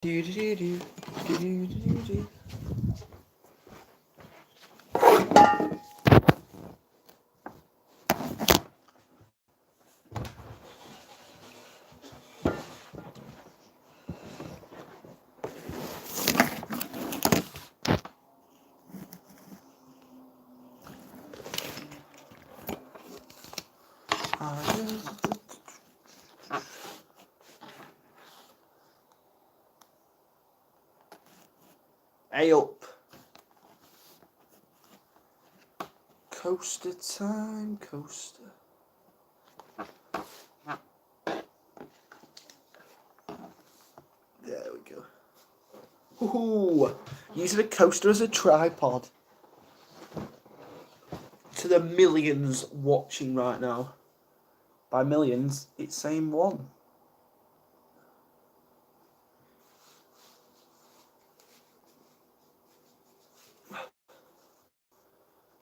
Do, do, do, do, do, do, do. Hey up. Coaster time, coaster. There we go. Ooh, using a coaster as a tripod. To the millions watching right now. By millions, it's saying one.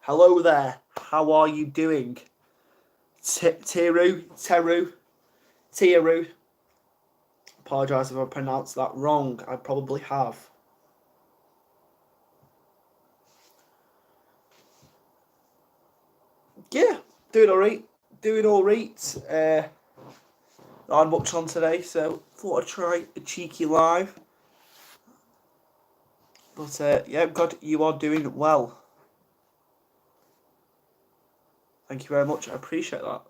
Hello there. How are you doing? Tiru. Apologise if I pronounced that wrong. I probably have. Yeah, doing alright. Not had much on today, so thought I'd try a cheeky live. But yeah, God, you are doing well. Thank you very much. I appreciate that.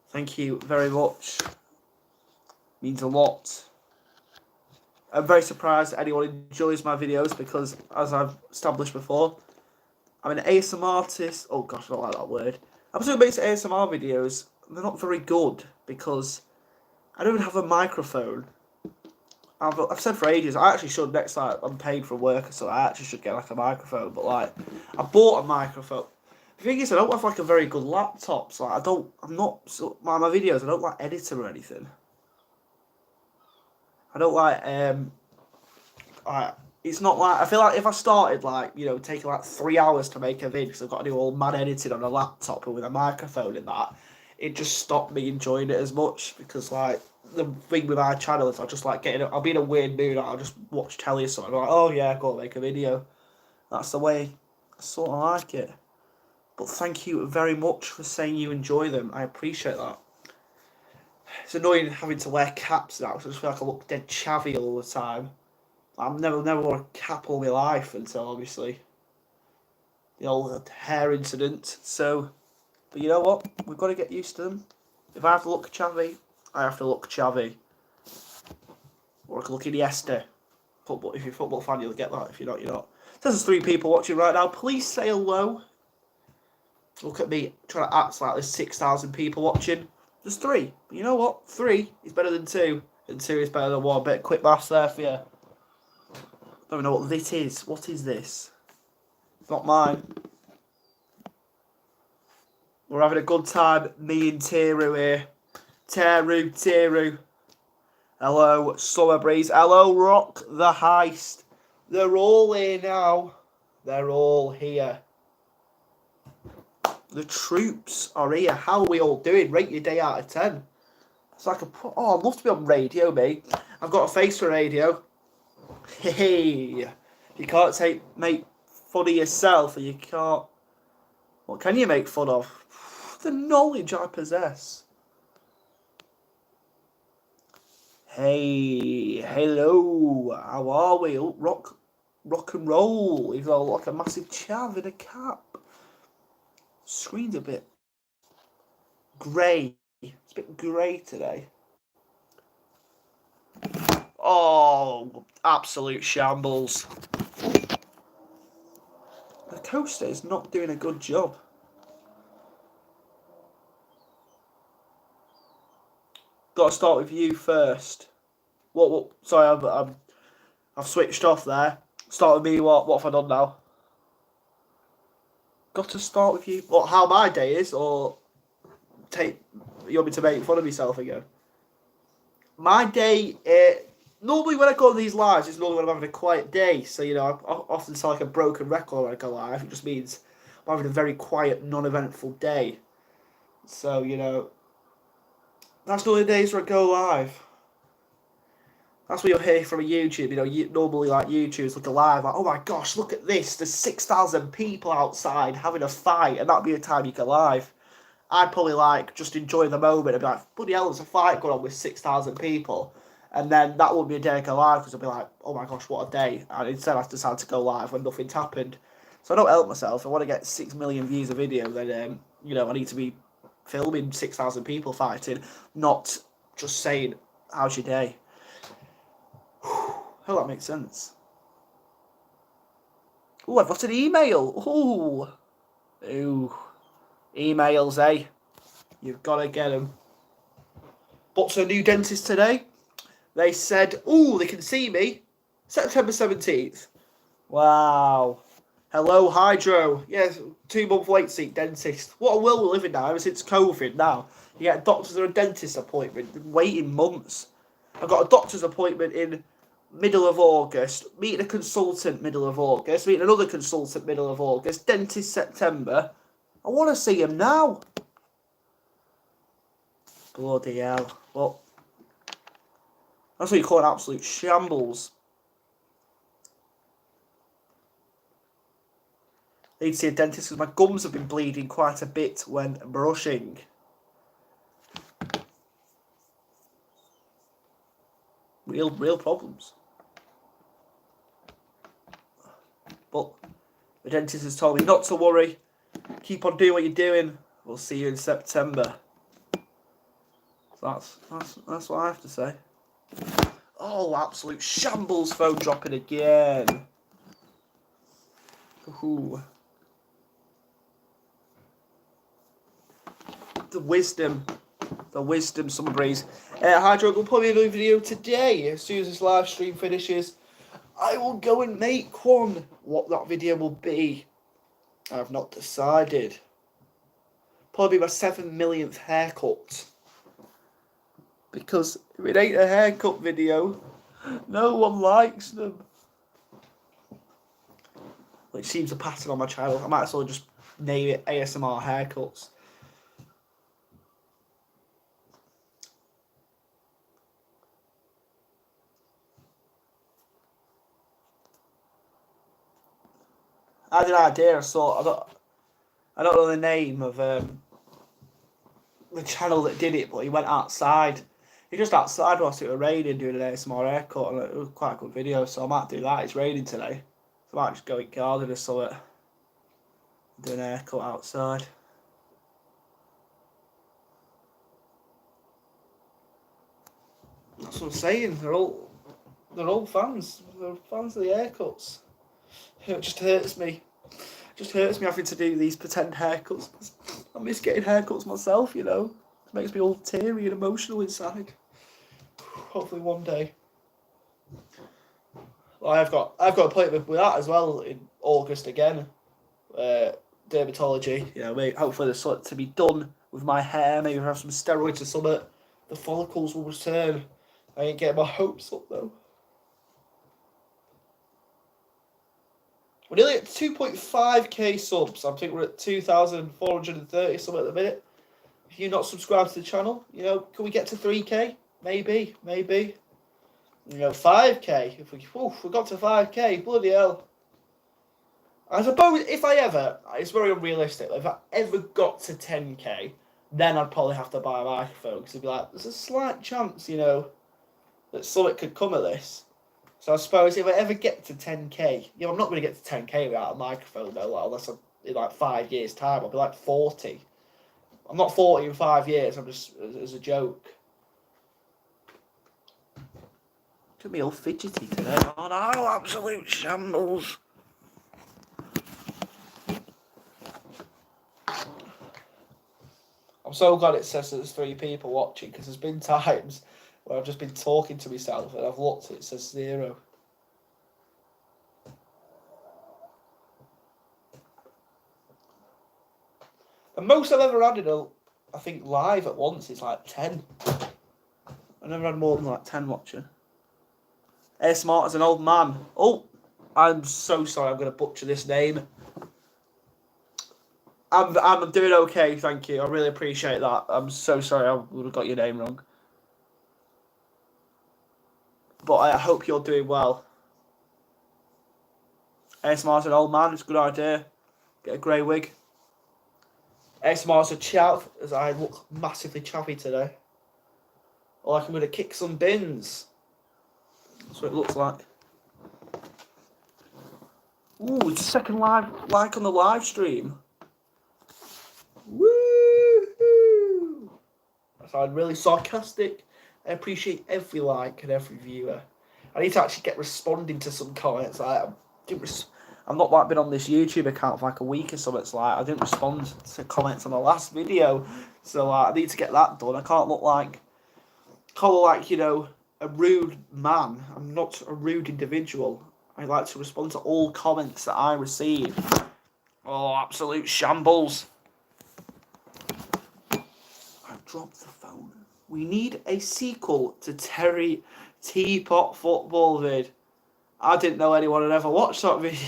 Thank you very much. Means a lot. I'm very surprised that anyone enjoys my videos because, as I've established before, I'm an ASMR artist. Oh gosh, I don't like that word. I'm still makes ASMR videos. They're not very good because I don't even have a microphone. I've said for ages, I actually should next time I'm paid for work, so I actually should get like a microphone. But like, I bought a microphone. The thing is, I don't have like a very good laptop, so like, I'm not my videos. I don't like editing or anything. I don't like it's not like I feel like if I started like taking like 3 hours to make a video because I've got to do all mad editing on a laptop and with a microphone and that, it just stopped me enjoying it as much because like the thing with my channel is I'll be in a weird mood. I'll just watch telly or something. I'm like, oh yeah, go make a video. That's the way I sort of like it. But thank you very much for saying you enjoy them. I appreciate that. It's annoying having to wear caps now, so I just feel like I look dead chavvy all the time. I've never worn a cap all my life until obviously the old hair incident. So, but you know what? We've got to get used to them. If I have to look chavvy, I have to look chavvy. Or I can look Iniesta. Football. If you're a football fan, you'll get that. If you're not, you're not. There's 3 people watching right now. Please say hello. Look at me trying to act like there's 6,000 people watching. There's 3. But you know what? 3 is better than 2. And 2 is better than 1. Bit of quick maths there for you. I don't know what this is. What is this? It's not mine. We're having a good time. Me and Tiru here. Tiru. Hello, Summer Breeze. Hello, Rock the Heist. They're all here now. They're all here. The troops are here. How are we all doing? Rate your day out of 10. It's like I'd love to be on radio, mate. I've got a face for radio. Hey, you can't make fun of yourself, or you can't. What can you make fun of? The knowledge I possess. Hey, hello. How are we? Oh, rock and roll. He's all like a massive chav in a cap. Screen's a bit grey. It's a bit grey today. Oh, absolute shambles. The coaster is not doing a good job. Got to start with you first. What? Sorry, I've switched off there. Start with me. What have I done now? Got to start with you. What? How my day is, or you want me to make fun of myself again? My day. Normally when I go on these lives, it's normally when I'm having a quiet day. So I often sound like a broken record when I go live. It just means I'm having a very quiet, non-eventful day. So that's normally the days where I go live. That's what you'll hear from a YouTube. You know, normally like YouTubers look alive, like, oh my gosh, look at this. There's 6,000 people outside having a fight, and that'd be a time you go live. I'd probably like just enjoy the moment and be like, bloody hell, there's a fight going on with 6,000 people. And then that would be a day I go live because I'd be like, oh my gosh, what a day. And instead I decided to go live when nothing's happened. So I don't help myself. If I want to get 6 million views a video, then, you know, I need to be filming 6,000 people fighting, not just saying, how's your day? Hope that makes sense. Oh, I've got an email. Ooh. Emails, eh? You've got to get them. But to a new dentist today, they said, oh, they can see me. September 17th. Wow. Hello, Hydro. Yes, 2-month wait seat dentist. What a world we live in now, ever since COVID now. You get a doctor's or a dentist appointment, waiting months. I've got a doctor's appointment in middle of August, meeting a consultant middle of August, meeting another consultant middle of August, dentist September. I want to see him now. Bloody hell. Well, that's what you call an absolute shambles. I need to see a dentist because my gums have been bleeding quite a bit when brushing. Real problems. But the dentist has told me not to worry. Keep on doing what you're doing. We'll see you in September. So that's what I have to say. Oh, absolute shambles! Phone dropping again. Ooh. The wisdom summer breeze. Hydro will put me a new video today. As soon as this live stream finishes, I will go and make one. What that video will be, I have not decided. Probably my 7 millionth haircut. Because if it ain't a haircut video, no one likes them. Which seems a pattern on my channel. I might as well just name it ASMR haircuts. I had an idea. I don't know the name of the channel that did it, but he went outside. He just outside whilst it was raining doing an ASMR haircut, and it was quite a good video. So I might do that. It's raining today, so I might just go in garden or something. Do an haircut outside. That's what I'm saying. They're all fans. They're fans of the haircuts. It just hurts me. It just hurts me having to do these pretend haircuts. I miss getting haircuts myself, you know. It makes me all teary and emotional inside. Hopefully one day. Well, I've got an appointment with that as well in August again. Dermatology. You know, maybe, hopefully there's something to be done with my hair. Maybe have some steroids or something. The follicles will return. I ain't getting my hopes up though. We're nearly at 2.5k subs. I think we're at 2,430 something at the minute. If you're not subscribed to the channel, you know, can we get to 3k? Maybe. You know, 5k. If we got to 5k, bloody hell. I suppose if I ever, it's very unrealistic, if I ever got to 10k, then I'd probably have to buy a microphone because it'd be like, there's a slight chance, you know, that something could come of this. So I suppose if I ever get to 10k, you know, I'm not going to get to 10k without a microphone though, like, unless I'm in like 5 years' time, I'll be like 40. I'm not 40 in 5 years, I'm just, as a joke. Look at me all fidgety today. Oh no, absolute shambles. I'm so glad it says that there's 3 people watching, because there's been times where I've just been talking to myself and I've looked and it says 0. The most I've ever had I think live at once is like 10. I've never had more than like 10 watching. Smart as an old man. Oh, I'm so sorry, I'm going to butcher this name. I'm doing okay, thank you. I really appreciate that. I'm so sorry I would have got your name wrong. But I hope you're doing well. ASMR's an old man, it's a good idea. Get a grey wig. ASMR's a chav, as I look massively chavvy today. Or like I'm going to kick some bins. That's what it looks like. Ooh, it's a second like on the live stream. Woo! That sounded really sarcastic. I appreciate every like and every viewer. I need to actually get responding to some comments. I've not like been on this YouTube account for like a week or something. It's like I didn't respond to comments on the last video, so I need to get that done. I can't look like you know, a rude man. I'm not a rude individual. I like to respond to all comments that I receive. Oh, absolute shambles! I've dropped the phone. We need a sequel to Terry Teapot football vid. I didn't know anyone had ever watched that video.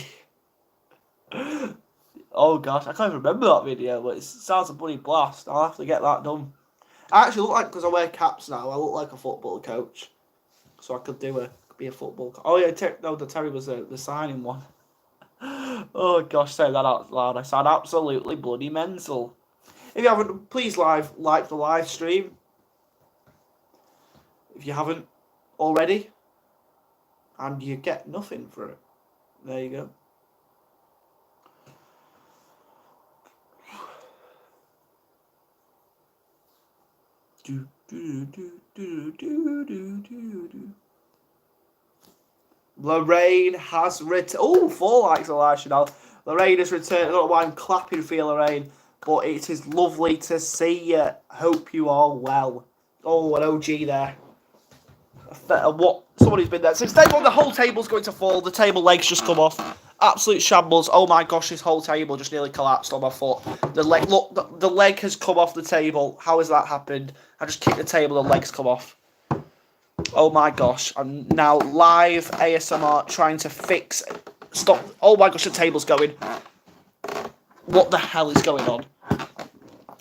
Oh gosh, I can't even remember that video, but it sounds a bloody blast. I'll have to get that done. I actually look like, because I wear caps now, I look like a football coach. So I could be a football coach. Oh yeah, the Terry was the signing one. Oh gosh, say that out loud. I sound absolutely bloody mental. If you haven't, please like the live stream. If you haven't already. And you get nothing for it. There you go. Lorraine has returned. Oh, 4 likes, Elisha now. Lorraine has returned. I don't know why I'm clapping for you, Lorraine, but it is lovely to see you. Hope you are well. Oh, an OG there. What? Somebody's been there since day one. The whole table's going to fall. The table legs just come off. Absolute shambles. Oh my gosh, this whole table just nearly collapsed on my foot. The leg, look, the leg has come off the table. How has that happened? I just kicked the table, the legs come off. Oh my gosh, I'm now live ASMR trying to fix. Stop. Oh my gosh, the table's going. What the hell is going on?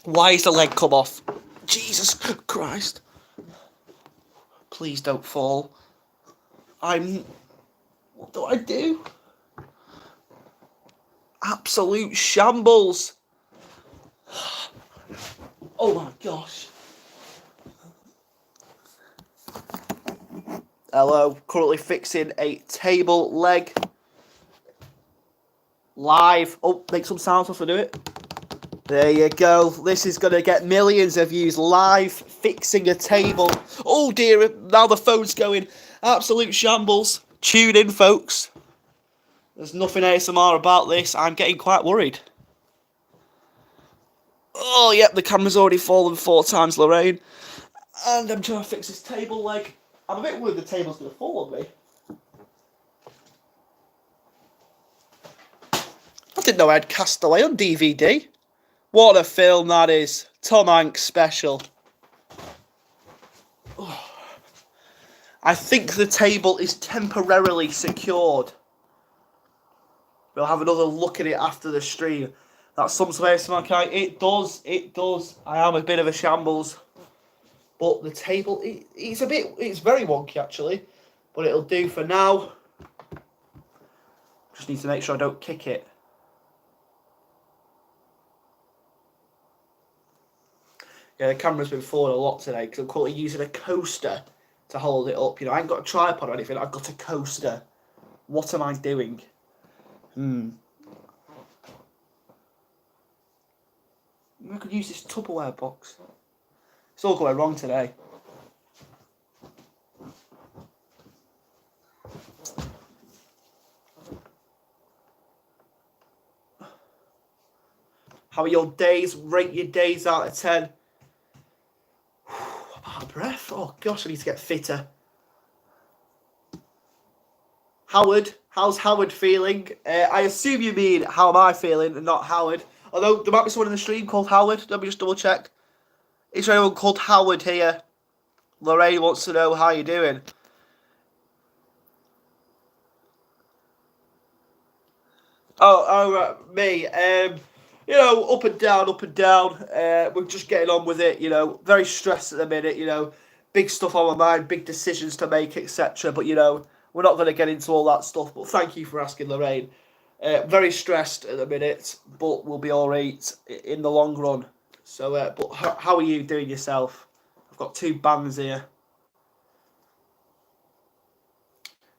Why is the leg come off? Jesus Christ. Please don't fall. What do I do? Absolute shambles. Oh my gosh. Hello, currently fixing a table leg. Live. Oh, make some sounds off to do it. There you go. This is going to get millions of views. Live fixing a table. Oh dear, now the phone's going. Absolute shambles. Tune in, folks. There's nothing ASMR about this. I'm getting quite worried. Oh, yep, the camera's already fallen 4 times, Lorraine. And I'm trying to fix this table leg. I'm a bit worried the table's going to fall on me. I didn't know I had Castaway on DVD. What a film that is. Tom Hanks special. Oh. I think the table is temporarily secured. We'll have another look at it after the stream. That's some space, okay? It does. I am a bit of a shambles. But the table, it's very wonky actually. But it'll do for now. Just need to make sure I don't kick it. Yeah, the camera's been falling a lot today because I'm currently using a coaster to hold it up. You know, I ain't got a tripod or anything. I've got a coaster. What am I doing? I could use this Tupperware box. It's all going wrong today. How are your days? Rate your days out of 10. I'm out of breath. Oh gosh, I need to get fitter. Howard, how's Howard feeling? I assume you mean how am I feeling and not Howard. Although there might be someone in the stream called Howard. Let me just double check. Is there anyone called Howard here? Lorraine wants to know how you're doing. Me. You know, up and down, up and down. We're just getting on with it, you know. Very stressed at the minute, you know. big stuff on my mind, big decisions to make, etc. But, you know, we're not going to get into all that stuff. But thank you for asking, Lorraine. Very stressed at the minute, but we'll be all right in the long run. So, but how are you doing yourself? I've got 2 bands here.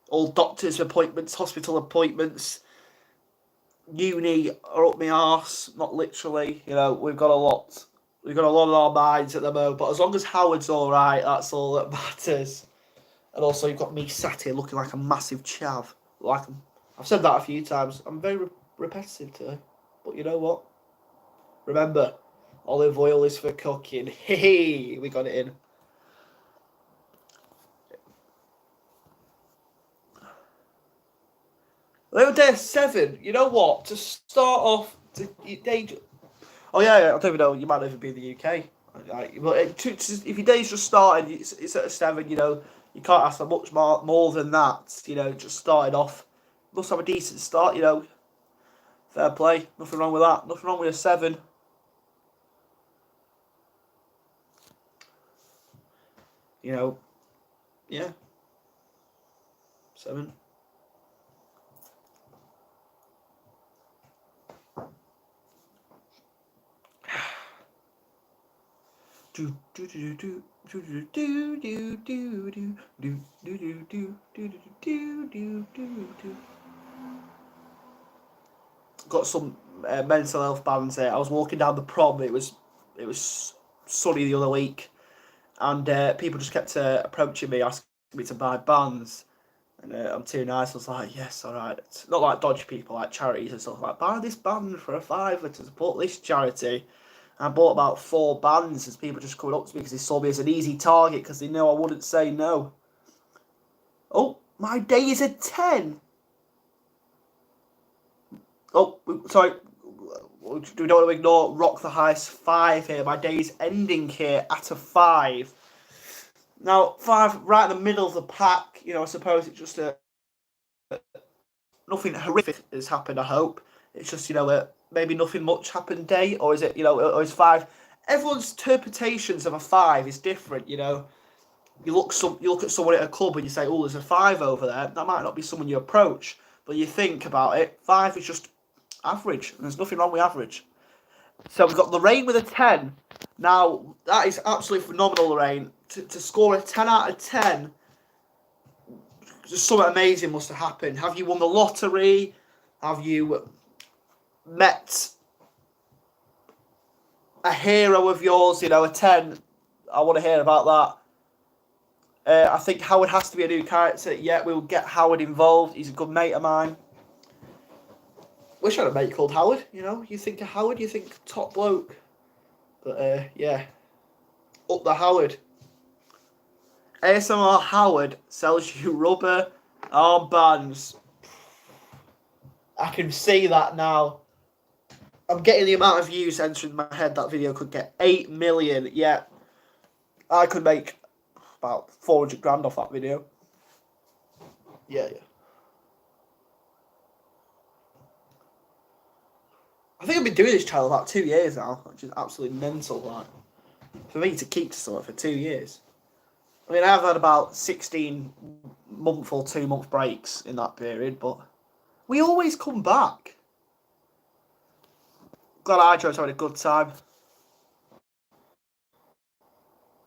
All doctor's appointments, hospital appointments. Uni are up my arse, not literally. You know, we've got a lot on our minds at the moment. But as long as Howard's all right, that's all that matters. And also, you've got me sat here looking like a massive chav. I've said that a few times. I'm very repetitive today. But you know what? Remember, olive oil is for cooking. Hey, we got it in. Little Day 7, you know what? To start off, oh yeah, I don't even know, you might not even be in the UK. But if your day's just started, it's at a 7, you know, you can't ask for much more than that, you know, just started off. Must have a decent start, you know. Fair play, nothing wrong with that, nothing wrong with a 7. You know, yeah, 7. Got some mental health bands there. I was walking down the prom. It was sunny the other week, and people just kept approaching me, asking me to buy bands. And I'm too nice. I was like, yes, all right. It's not like dodgy people, like charities and stuff. Like, buy this band for £5 to support this charity. And I bought about 4 bands as people just coming up to me because they saw me as an easy target because they know I wouldn't say no. Oh, my day is a 10. Oh, sorry. We don't want to ignore Rock the Heist 5 here. My day is ending here at a 5. Now, 5 right in the middle of the pack. You know, I suppose it's just nothing horrific has happened, I hope. It's just, you know, maybe nothing much happened day, or is it, you know, or is 5? Everyone's interpretations of a 5 is different, you know. You look at someone at a club and you say, oh, there's a 5 over there. That might not be someone you approach, but you think about it. 5 is just average, and there's nothing wrong with average. So we've got Lorraine with a 10. Now, that is absolutely phenomenal, Lorraine. To score a 10 out of 10, just something amazing must have happened. Have you won the lottery? Have you met a hero of yours? You know, a 10. I want to hear about that. I think Howard has to be a new character. Yeah, we'll get Howard involved. He's a good mate of mine. Wish I had a mate called Howard, you know. You think of Howard, you think top bloke. But, yeah. Up the Howard. ASMR Howard sells you rubber armbands. I can see that now. I'm getting the amount of views entering my head that video could get. 8 million. Yeah. I could make about 400 grand off that video. Yeah. I think I've been doing this channel about 2 years now, which is absolutely mental. Like, for me to keep to something for 2 years. I mean, I've had about 16-month or 2-month breaks in that period, but we always come back. Glad Hydro's having a good time.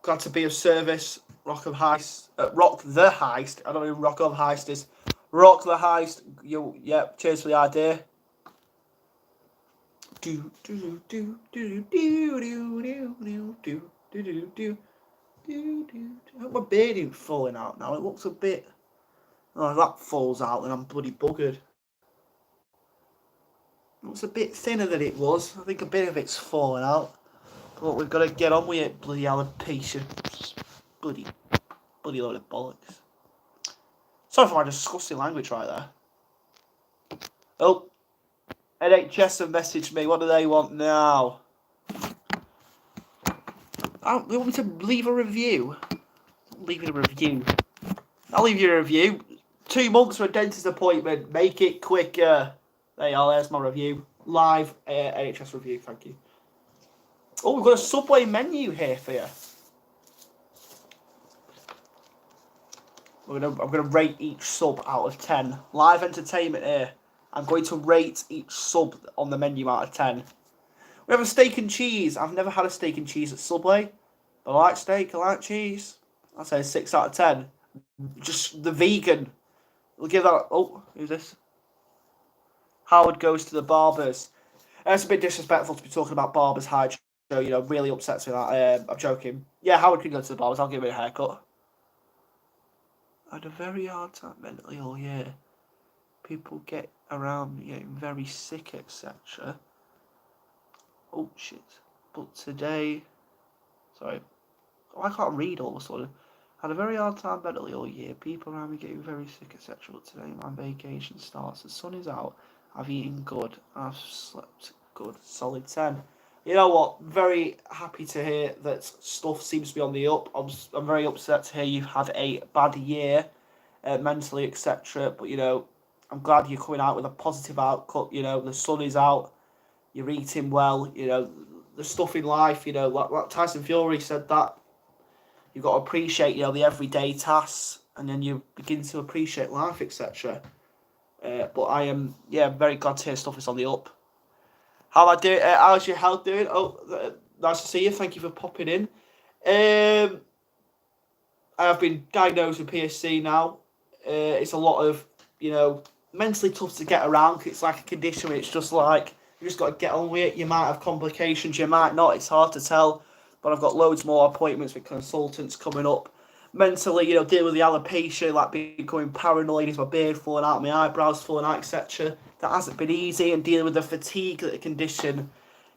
Glad to be of service. Rock the Heist. I don't know who Rock the Heist is. Rock the Heist. Yep. Cheers for the idea. Do do do do do do do do do do do. I hope my beard ain't falling out now. It looks a bit. Oh, if that falls out, then I'm bloody buggered. It looks a bit thinner than it was. I think a bit of it's falling out. But we've got to get on with it, bloody alopecia. Bloody load of bollocks. Sorry for my disgusting language right there. Oh. NHS have messaged me. What do they want now? They want me to leave a review. Leaving a review. I'll leave you a review. 2 months for a dentist appointment. Make it quicker. There you are. There's my review. Live NHS review. Thank you. Oh, we've got a Subway menu here for you. I'm gonna rate each sub out of 10. Live entertainment here. I'm going to rate each sub on the menu out of 10. We have a steak and cheese. I've never had a steak and cheese at Subway. But I like steak, I like cheese. I'd say 6 out of 10. Just the vegan. We'll give that. Oh, who's this? Howard goes to the barbers. It's a bit disrespectful to be talking about barbers' hygiene. You know, really upsets me that. I'm joking. Yeah, Howard can go to the barbers. I'll give him a haircut. I had a very hard time mentally all year. People get around me getting very sick, etc. Oh shit. But today. Sorry. Oh, I can't read all of a sudden. Had a very hard time mentally all year. People around me getting very sick, etc. But today my vacation starts. The sun is out. I've eaten good. I've slept good. Solid 10. You know what? Very happy to hear that stuff seems to be on the up. I'm very upset to hear you've had a bad year, mentally, etc. But, you know, I'm glad you're coming out with a positive outcome. You know, the sun is out. You're eating well. You know, the stuff in life, you know, like Tyson Fury said that. You've got to appreciate, you know, the everyday tasks. And then you begin to appreciate life, etc. But I am, very glad to hear stuff is on the up. How's your health doing? Oh, nice to see you. Thank you for popping in. I have been diagnosed with PSC now. It's a lot of, you know, mentally tough to get around. It's like a condition where it's just like, you just got to get on with it. You might have complications, you might not. It's hard to tell. But I've got loads more appointments with consultants coming up. Mentally, you know, dealing with the alopecia, like becoming paranoid, is my beard falling out, my eyebrows falling out, etc. That hasn't been easy, and dealing with the fatigue that the condition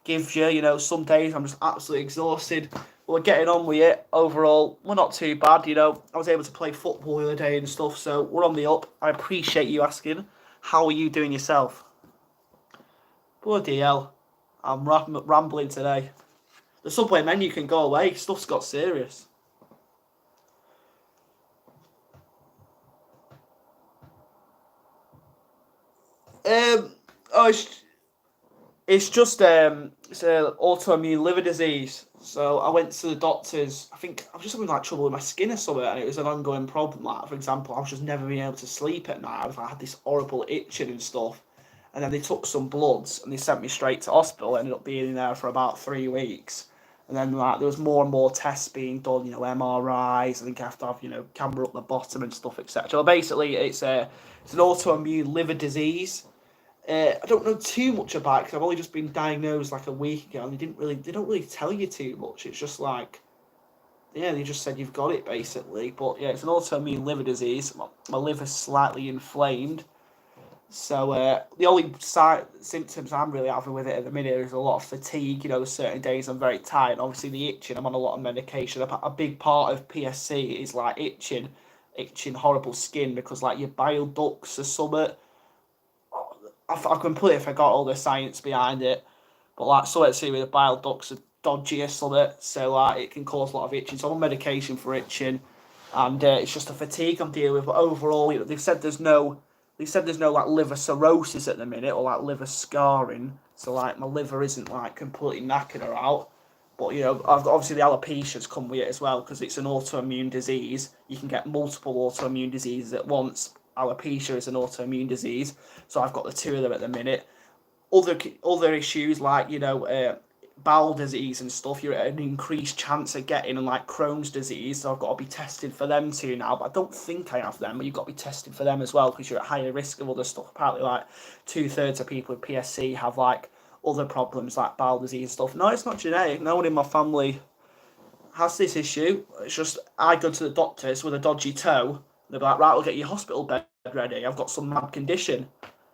gives you. You know, some days I'm just absolutely exhausted. But we're getting on with it. Overall, we're not too bad. You know, I was able to play football the other day and stuff, so we're on the up. I appreciate you asking. How are you doing yourself? Bloody hell, I'm rambling today. The Subway menu can go away. Stuff's got serious. It's just it's an autoimmune liver disease. So I went to the doctors. I think I was just having like trouble with my skin or something, and it was an ongoing problem. Like, for example, I was just never being able to sleep at night. I had this horrible itching and stuff. And then they took some bloods and they sent me straight to hospital. I ended up being in there for about 3 weeks. And then like there was more and more tests being done, you know, MRIs. I think I have to have, you know, camera up the bottom and stuff, etc. Well, basically, it's an autoimmune liver disease. I don't know too much about it because I've only just been diagnosed like a week ago, and they don't really tell you too much. It's just like, they just said you've got it basically. But yeah, it's an autoimmune liver disease. My liver's slightly inflamed. So the only symptoms I'm really having with it at the minute is a lot of fatigue. You know, there's certain days I'm very tired. Obviously, the itching, I'm on a lot of medication. A big part of PSC is like itching, horrible skin because like your bile ducts or something. I completely forgot all the science behind it, but like something to do with the bile ducts are dodgy or something. So like it can cause a lot of itching. So I'm on medication for itching, and it's just the fatigue I'm dealing with. But overall, you know, they've said there's no like liver cirrhosis at the minute or like liver scarring. So like my liver isn't like completely knackered or out. But you know, I've got, obviously the alopecia's come with it as well because it's an autoimmune disease. You can get multiple autoimmune diseases at once. Alopecia is an autoimmune disease, so I've got the two of them at the minute. Other issues like, you know, bowel disease and stuff, you're at an increased chance of getting, and like Crohn's disease, so I've got to be tested for them too now. But I don't think I have them, but you've got to be tested for them as well because you're at higher risk of other stuff. Apparently, like 2/3 of people with PSC have like other problems like bowel disease and stuff. No, it's not genetic. No one in my family has this issue. It's just I go to the doctors with a dodgy toe. They're like, right, we'll get your hospital bed ready. I've got some mad condition.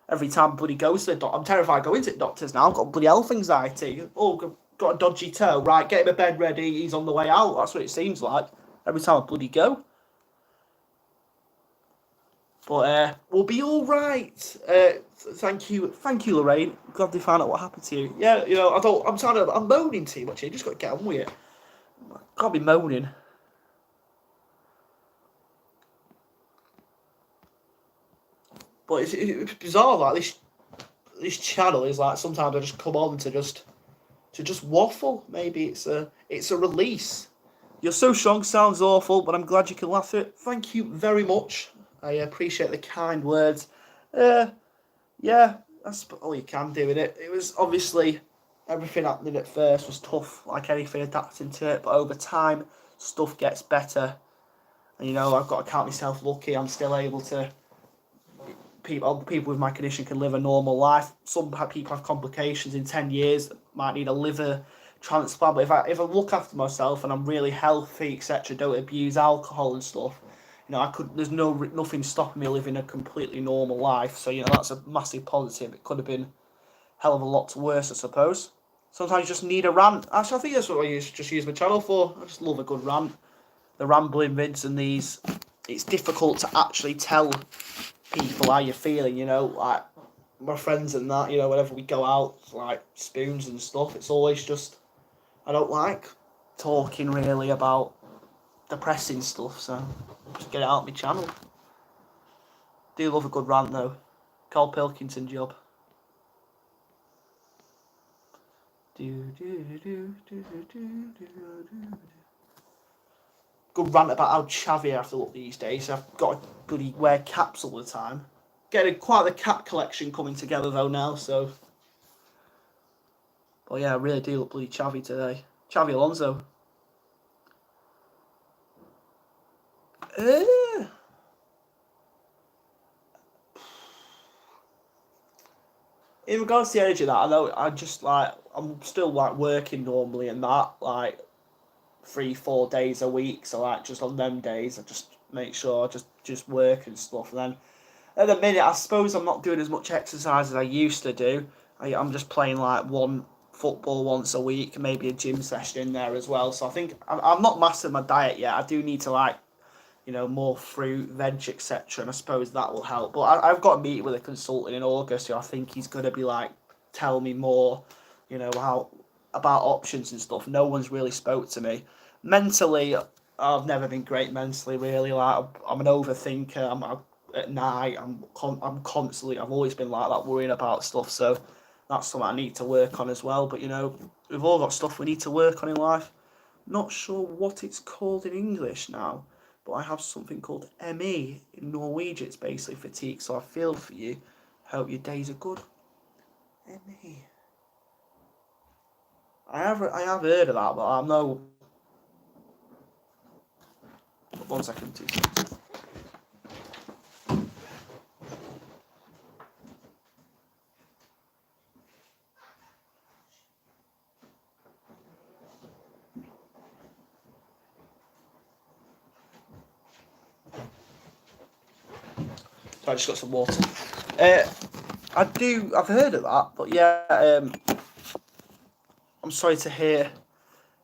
Every time bloody goes to the doctor, I'm terrified going to the doctors now. I've got bloody health anxiety. Oh, got a dodgy toe. Right, get him a bed ready. He's on the way out. That's what it seems like every time I bloody go. But we'll be all right. Thank you, Lorraine. Glad they found out what happened to you. Yeah, you know, I'm moaning too much. You just got to get on with it. I can't be moaning. But it's bizarre. Like this channel is like sometimes I just come on to just waffle. Maybe it's a release. You're so strong sounds awful, but I'm glad you can laugh at it. Thank you very much. I appreciate the kind words. Yeah, that's all you can do with it. It was obviously everything happening at first was tough, like anything adapting to it, but over time stuff gets better. And I've got to count myself lucky. I'm still able to. People with my condition can live a normal life. Some people have complications in 10 years. Might need a liver transplant. But if I look after myself and I'm really healthy, etc., don't abuse alcohol and stuff, I could. There's nothing stopping me living a completely normal life. So that's a massive positive. It could have been a hell of a lot worse, I suppose. Sometimes you just need a rant. Actually, I think that's what I just use my channel for. I just love a good rant. The rambling vids and these. It's difficult to actually tell people how you're feeling, like my friends and that, whenever we go out, like spoons and stuff, it's always just, I don't like talking really about depressing stuff, so just get it out of my channel. Do love a good rant though. Carl Pilkington job. Good rant about how chavvy I have to look these days. I've got to bloody wear caps all the time. Getting quite the cap collection coming together though now, so. But yeah, I really do look bloody chavvy today. Xabi Alonso. In regards to the energy that I know, I'm still like working normally and that, like 3-4 days a week. So like just on them days, I just make sure I just work and stuff. And then at the minute, I suppose I'm not doing as much exercise as I used to do. I'm just playing like one football once a week, maybe a gym session in there as well. So I think I'm not mastering my diet yet. I do need to more fruit, veg, etc. And I suppose that will help. But I've got a meeting with a consultant in August who I think he's going to be like, tell me more, how about options and stuff. No one's really spoke to me. Mentally, I've never been great mentally, really. Like, I'm an overthinker. At night, I'm constantly, I've always been like that, worrying about stuff. So that's something I need to work on as well. But, we've all got stuff we need to work on in life. Not sure what it's called in English now, but I have something called ME in Norwegian. It's basically fatigue, so I feel for you. Hope your days are good. ME. I have heard of that, but I know. 1 second, 2 seconds. So I just got some water. I've heard of that, but yeah, I'm sorry to hear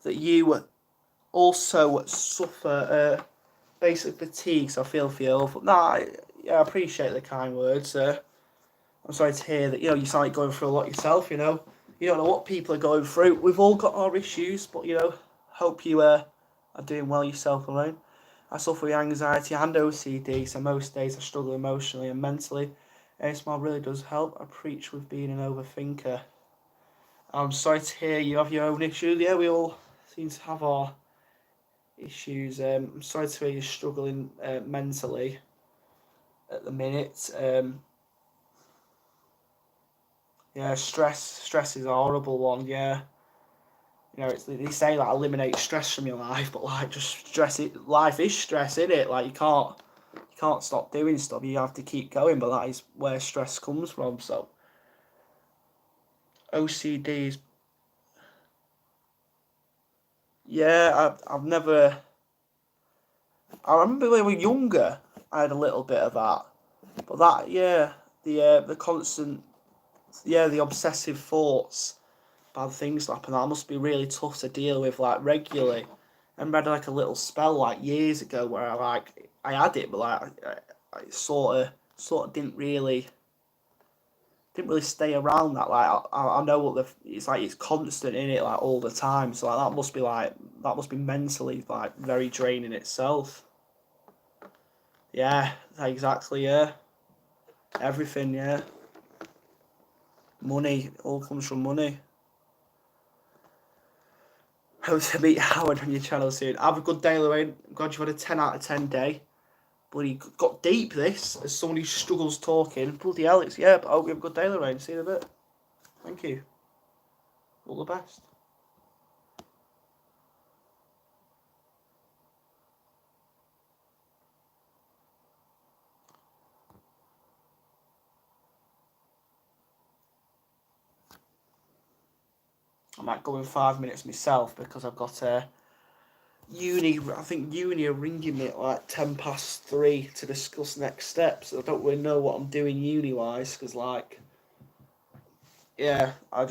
that you also suffer basic fatigue, so I feel for you. But I appreciate the kind words. I'm sorry to hear that, you sound like going through a lot yourself, You don't know what people are going through. We've all got our issues, but, hope you are doing well yourself alone. I suffer with anxiety and OCD, so most days I struggle emotionally and mentally. ASMR really does help. I preach with being an overthinker. I'm sorry to hear you have your own issues. Yeah, we all seem to have our issues. I'm sorry to hear you're struggling mentally at the minute. Yeah, stress is a horrible one. Yeah, they say like eliminate stress from your life, but like just stress it. Life is stress, isn't it? Like you can't stop doing stuff. You have to keep going, but that is where stress comes from. So OCD is. Yeah, I've never. I remember when we were younger, I had a little bit of that, but the constant, the obsessive thoughts, bad things happen. That must be really tough to deal with like regularly. I remember I had like a little spell like years ago where I had it, but like I sort of didn't really stay around that. Like I know it's like, it's constant in it like all the time. So like that must be mentally like very draining itself. Yeah, exactly. Yeah, everything. Yeah, money all comes from money. Hope to meet Howard on your channel soon. Have a good day, Lorraine. I'm glad you had a 10 out of 10 day. Bloody got deep, this, as someone who struggles talking. Bloody hell, it's, yeah, but I hope you have a good day, Lorraine. See you in a bit. Thank you. All the best. I might go in 5 minutes myself because I've got uni. I think uni are ringing me at like 3:10 to discuss next steps. I don't really know what I'm doing uni-wise because, like, yeah, I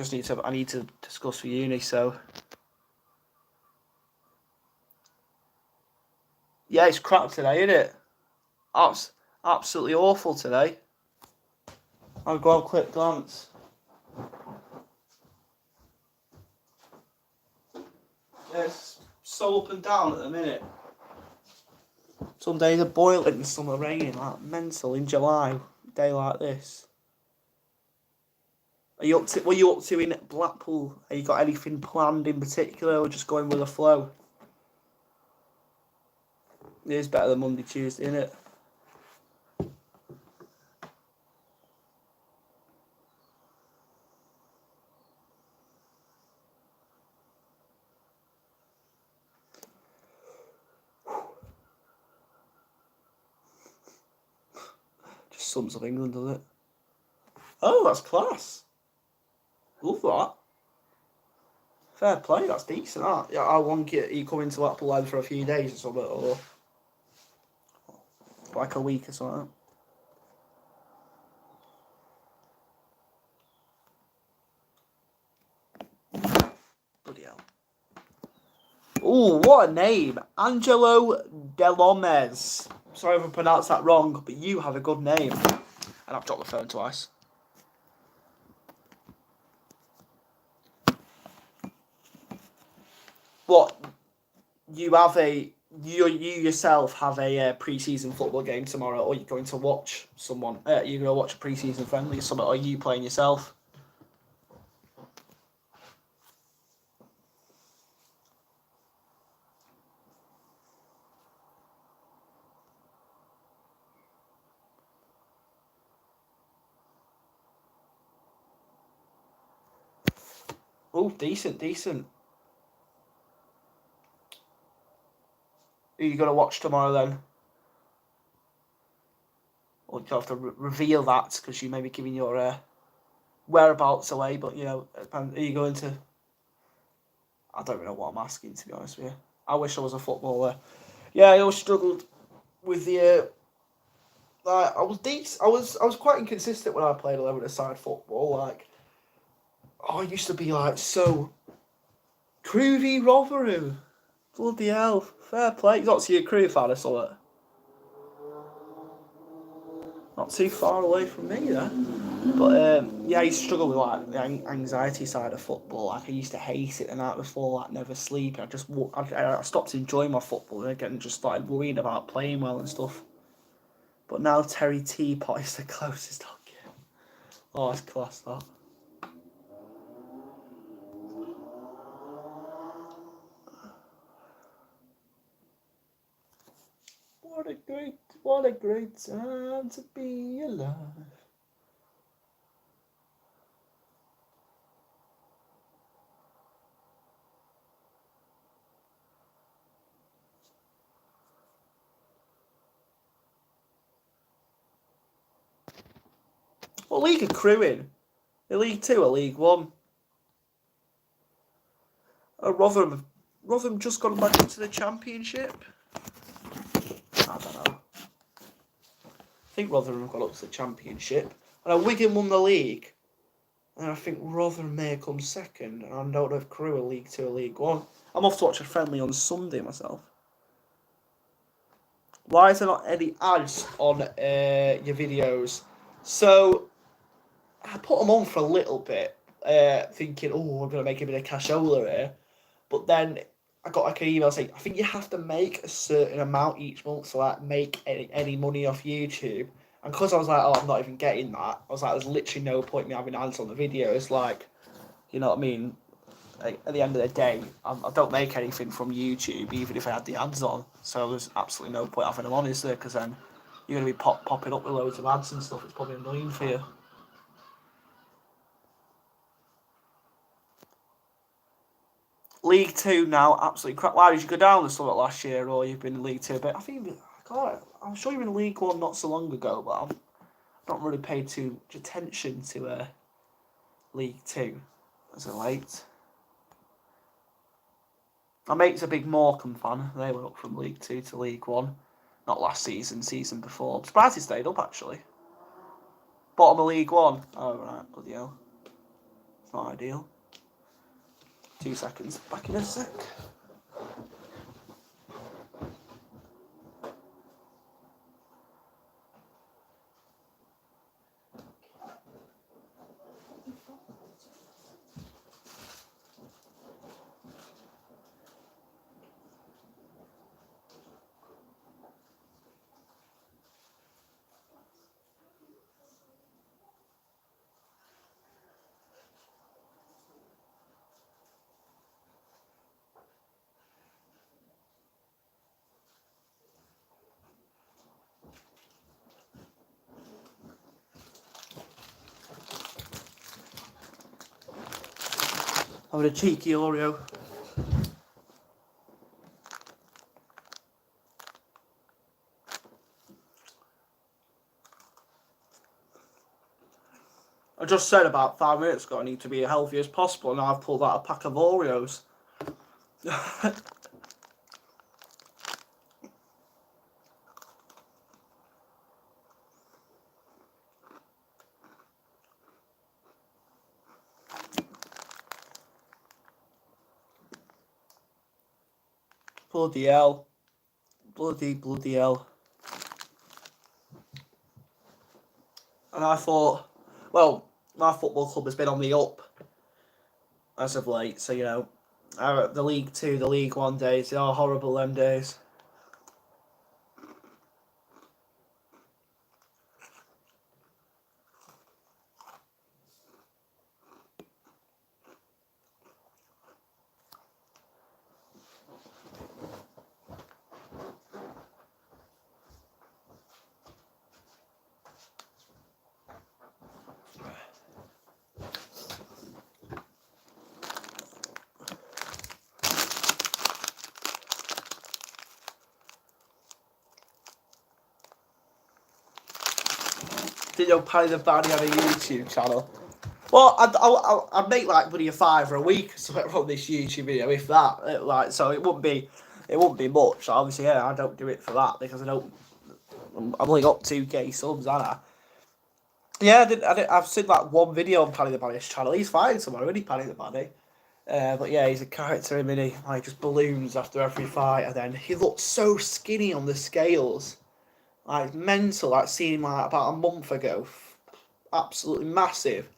need to discuss for uni. So yeah, it's crap today, isn't it? Absolutely awful today. I'll go and quick glance. It's so up and down at the minute. Some days are boiling and some are raining, like mental in July, day like this. What are you up to in Blackpool? Have you got anything planned in particular or just going with the flow? It is better than Monday, Tuesday, isn't it? Just sums up England, doesn't it? Oh, that's class. Love that. Fair play, that's decent, that. Yeah, how long are you coming to Blackpool either for a few days or something, or like a week or something? Bloody hell. Ooh, what a name. Angelo Delomez. Sorry if I pronounced that wrong, but you have a good name. And I've dropped the phone twice. What? You yourself have a pre-season football game tomorrow, or you're going to watch someone? You're going to watch a pre-season friendly or something, or are you playing yourself? Oh, decent. Who are you going to watch tomorrow then? Or do you have to reveal that because you may be giving your whereabouts away? But, you know, are you going to... I don't even know what I'm asking, to be honest with you. I wish I was a footballer. Yeah, I always struggled with the... I was decent. I was quite inconsistent when I played 11-a-side football. Like, I used to be like so... Crew v Rotherham. Bloody hell. Fair play. You're not to your Crew fan or something. Not too far away from me, then. But yeah, I used to struggle with like the anxiety side of football. Like I used to hate it the night before, like never sleep. I stopped enjoying my football and again just started worrying about playing well and stuff. But now Terry Teapot is the closest I'll get. Oh, it's class that. What a great time to be alive. What league are Crew in? A League 2 or League 1? Oh, Rotherham just gone back into the Championship? I don't know. I think Rotherham got up to the Championship. And Wigan won the league. And I think Rotherham may come second. And I don't know if Crewe are League 2 or League 1. I'm off to watch a friendly on Sunday myself. Why is there not any ads on your videos? So, I put them on for a little bit, thinking, oh, I'm going to make a bit of cashola here. But then I got like an email saying, I think you have to make a certain amount each month to like make any money off YouTube. And because I was like, oh, I'm not even getting that, I was like, there's literally no point in me having ads on the videos. Like, you know what I mean? at the end of the day, I don't make anything from YouTube, even if I had the ads on. So there's absolutely no point having them on, is there? Because then you're going to be popping up with loads of ads and stuff. It's probably annoying for you. League Two now, absolutely crap. Why did you go down the summit last year, or you've been in League Two? But I think, God, I'm sure you were in League One not so long ago, but I've not really paid too much attention to League Two as of late. My mate's a big Morecambe fan. They went up from League Two to League One. Not last season, season before. I'm surprised he stayed up, actually. Bottom of League One. Oh, right, bloody hell. It's not ideal. 2 seconds. Back in a sec. Having a cheeky Oreo. I just said about 5 minutes ago I need to be as healthy as possible, and now I've pulled out a pack of Oreos. Bloody hell. Bloody hell. And I thought, well, my football club has been on the up as of late, so, you know, the League Two, the League One days, they are horrible, them days. Didn't know Paddy the Baddy had a YouTube channel. Well, I'd make like bloody a $5 a week from this YouTube video, if that. Like, so it wouldn't be much. Obviously, yeah, I don't do it for that because I've only got 2K subs, haven't I? Yeah, I've seen like one video on Paddy the Baddy's channel. He's fighting somewhere, isn't he, Paddy the Baddy? But yeah, he's a character in mini. Like, just balloons after every fight, and then he looks so skinny on the scales. Like, mental. Like, seeing him like about a month ago. Absolutely massive.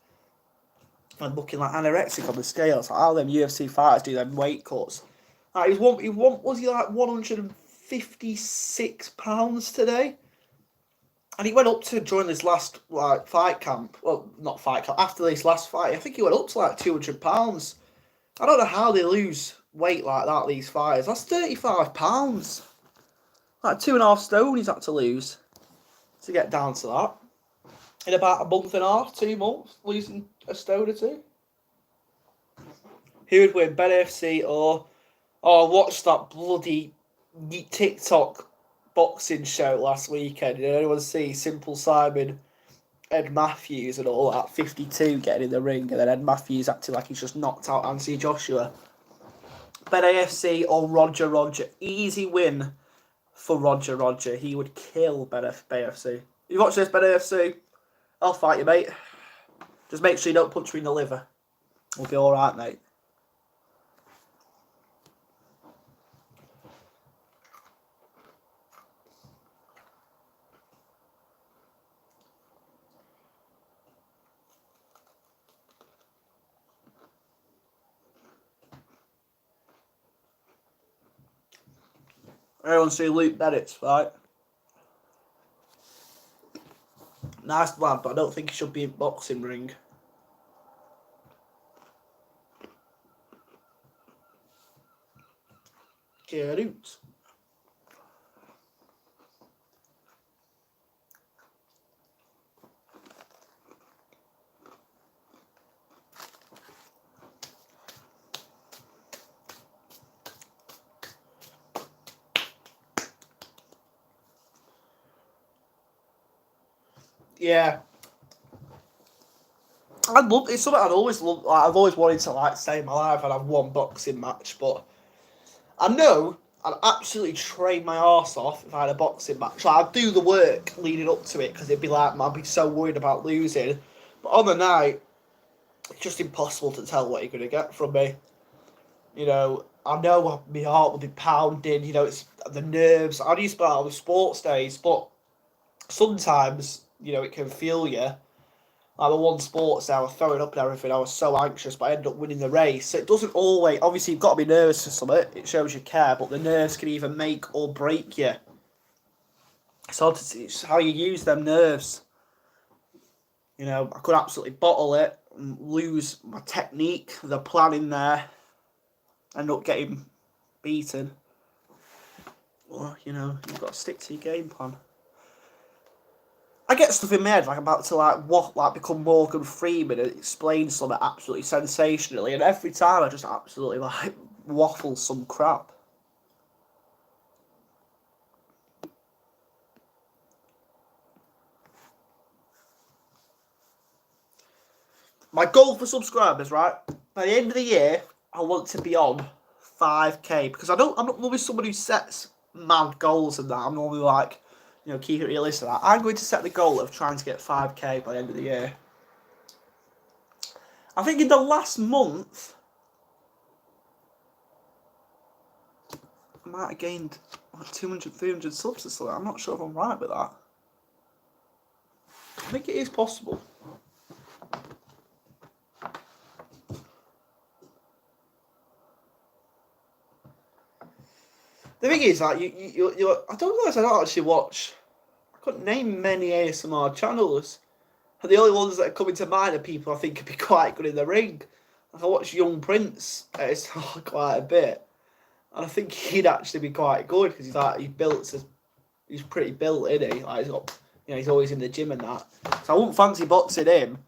And looking like anorexic on the scales. Like how them UFC fighters do them weight cuts. Like, was he like 156 pounds today? And he went up to join this last like fight camp. Well, not fight camp. After this last fight, I think he went up to like 200 pounds. I don't know how they lose weight like that. These fighters. That's 35 pounds. Like 2.5 stone he's had to lose to get down to that. In about a month and a half, 2 months, losing a stone or two. Who would win, Ben AFC or... Oh, I watched that bloody TikTok boxing show last weekend. Did anyone see Simple Simon, Ed Matthews and all that? 52 getting in the ring, and then Ed Matthews acting like he's just knocked out Anthony Joshua. Ben AFC or Roger Roger. Easy win for Roger Roger. He would kill Ben AFC. You watch this, Ben AFC? I'll fight you, mate. Just make sure you don't punch me in the liver. We'll be alright, mate. Everyone see Luke Bennett's fight. Nice lad, but I don't think he should be in boxing ring. Get out. Yeah. It's something I'd always love. Like, I've always wanted to like stay in my life and have one boxing match, but I know I'd absolutely train my arse off if I had a boxing match. Like, I'd do the work leading up to it because it'd be like I'd be so worried about losing. But on the night, it's just impossible to tell what you're gonna get from me. You know, I know my heart will be pounding. You know, it's the nerves. I used to be like on sports days, but sometimes you know it can feel you. Like the one sports day, I was throwing up and everything. I was so anxious, but I ended up winning the race. So it doesn't always. Obviously, you've got to be nervous for something. It shows you care, but the nerves can either make or break you. So it's how you use them nerves. You know, I could absolutely bottle it and lose my technique, the plan in there, end up getting beaten. Or you know, you've got to stick to your game plan. I get stuff in my head like I'm about to like become Morgan Freeman and explain something absolutely sensationally, and every time I just absolutely like waffle some crap. My goal for subscribers, right? By the end of the year, I want to be on 5k because I'm not normally someone who sets mad goals and that. I'm normally like, you know, keep it realistic. I'm going to set the goal of trying to get 5k by the end of the year. I think in the last month, I might have gained like 200, 300 subs or something. I'm not sure if I'm right with that. I think it is possible. The thing is, like, you I don't know if I don't actually watch. I couldn't name many ASMR channels. And the only ones that are coming to mind are people I think could be quite good in the ring. Like I watch Young Prince quite a bit, and I think he'd actually be quite good because he's pretty built, isn't he? Like he's got, you know, he's always in the gym and that. So I wouldn't fancy boxing him.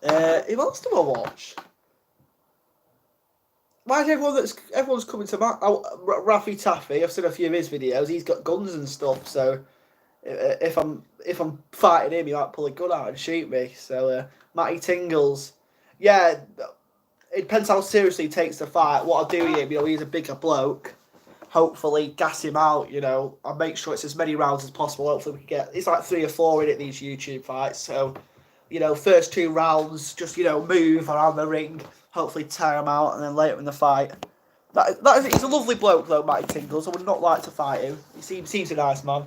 Who else do I watch? Why is everyone's coming to my Raffy Taffy? I've seen a few of his videos. He's got guns and stuff, so if I'm fighting him, he might pull a gun out and shoot me. So Matty Tingles, yeah, it depends how seriously he takes the fight. What I'll do here, you know, he's a bigger bloke. Hopefully, gas him out. You know, I'll make sure it's as many rounds as possible. Hopefully, we can get. It's like 3 or 4 in it these YouTube fights. So, you know, first 2 rounds, just you know, move around the ring. Hopefully, tire him out, and then later in the fight. He's a lovely bloke though, Matty Tingles. I would not like to fight him. He seems a nice man.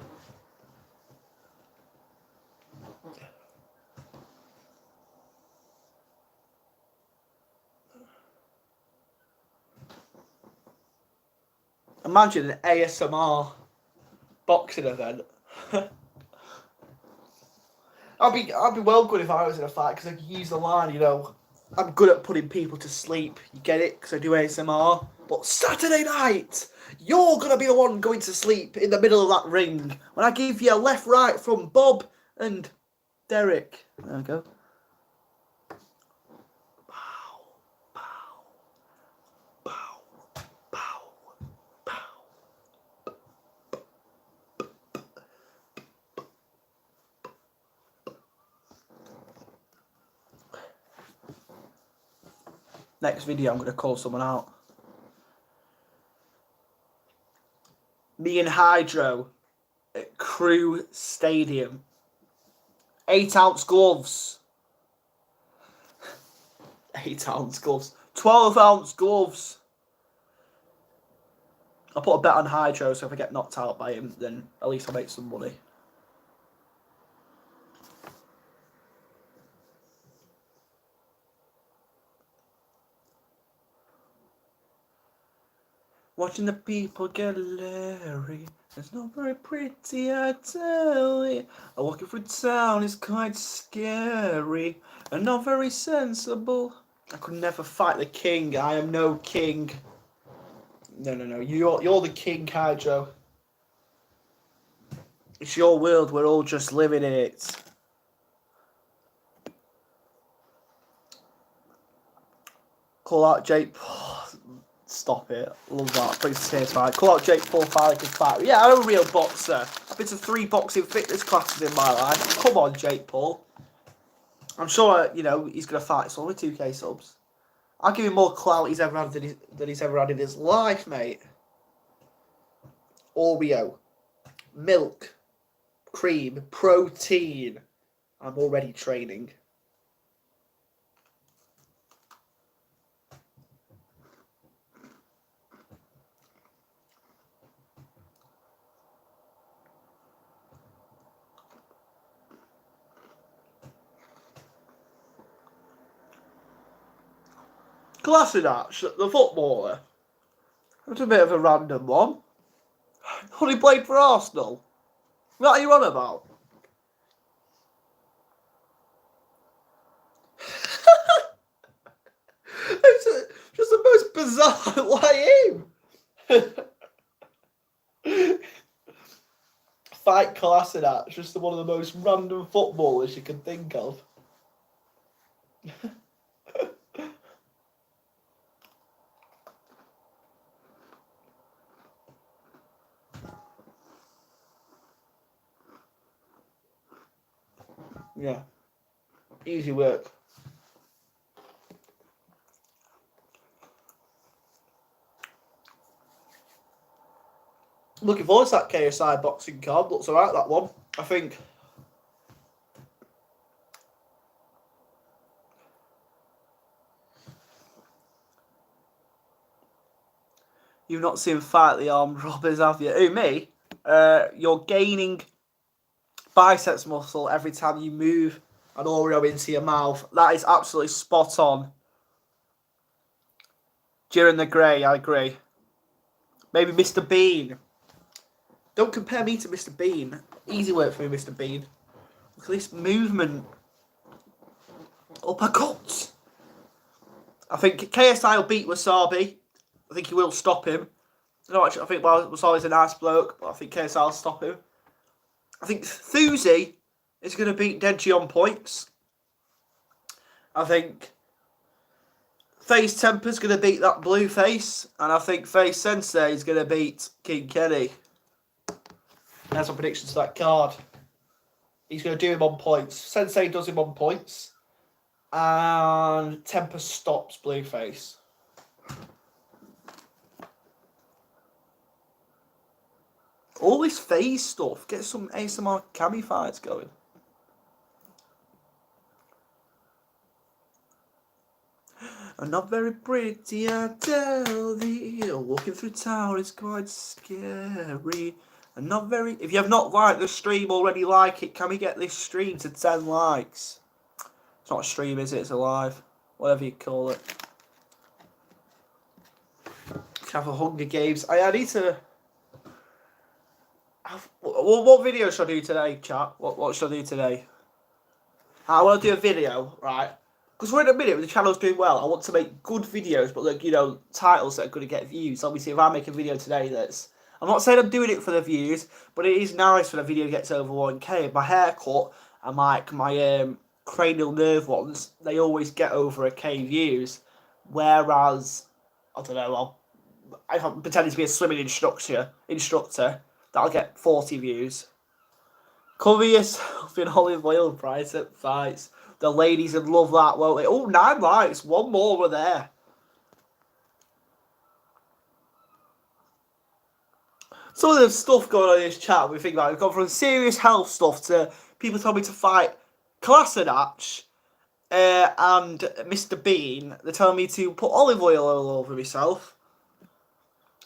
Imagine an ASMR boxing event. I'd be well good if I was in a fight because I could use the line, you know, I'm good at putting people to sleep. You get it? Because I do ASMR. But Saturday night, you're going to be the one going to sleep in the middle of that ring when I give you a left right from Bob and Derek. There we go. Pow, pow, pow, pow, pow. Next video, I'm going to call someone out. Me and Hydro at Crew Stadium. 8-ounce gloves. 8-ounce gloves. 12-ounce gloves. I'll put a bet on Hydro, so if I get knocked out by him, then at least I'll make some money. Watching the people get leery. It's not very pretty, I tell you. Walking through town is quite scary and not very sensible. I could never fight the king. I am no king. No. You're the king, Hydro. It's your world. We're all just living in it. Call out Jake. Stop it. Love that. Please say it's right. Call out Jake Paul fight like a fight. Yeah, I'm a real boxer. I've been to 3 boxing fitness classes in my life. Come on, Jake Paul. I'm sure, you know, he's going to fight someone with 2K subs. I'll give him more clout he's ever had than he's ever had in his life, mate. Oreo. Milk. Cream. Protein. I'm already training. Kolasinac, the footballer. That's a bit of a random one. Only played for Arsenal. What are you on about? It's just the most bizarre. Why him? Fight Kolasinac, just one of the most random footballers you can think of. Yeah. Easy work. Looking forward to that KSI boxing card. Looks alright, that one. I think. You've not seen Fight the Armed Robbers, have you? Who, me? You're gaining biceps muscle every time you move an Oreo into your mouth. That is absolutely spot on. During the grey, I agree. Maybe Mr. Bean. Don't compare me to Mr. Bean. Easy work for me, Mr. Bean. Look at this movement. Uppercuts. I think KSI will beat Wasabi. I think he will stop him. No, actually, I think Wasabi's a nice bloke, but I think KSI will stop him. I think Thuzi is going to beat Deji on points. I think Face Temper's going to beat that blue face. And I think Face Sensei is going to beat King Kenny. There's my predictions to that card. He's going to do him on points. Sensei does him on points. And Temper stops Blueface. All this phase stuff. Get some ASMR Cammy fights going. I'm not very pretty, I tell thee. Walking through town is quite scary. I'm not very... If you have not liked the stream already, like it. Can we get this stream to 10 likes? It's not a stream, is it? It's a live. Whatever you call it. Have a Hunger Games. I need to... What video should I do today, chat? What should I do today? I want to do a video, right? Because we're in a minute when the channel's doing well. I want to make good videos, but like, you know, titles that are going to get views. Obviously, if I make a video today that's... I'm not saying I'm doing it for the views, but it is nice when a video gets over 1K. My haircut and like my cranial nerve ones, they always get over 1K views. Whereas, I don't know, if I'm pretending to be a swimming instructor, that'll get 40 views. Cover yourself in olive oil price at fights. The ladies would love that, won't they? Oh, 9 likes. One more were there. Some of the stuff going on in this chat, we think about, we've gone from serious health stuff to people telling me to fight Kolasinac and Mr. Bean. They're telling me to put olive oil all over myself.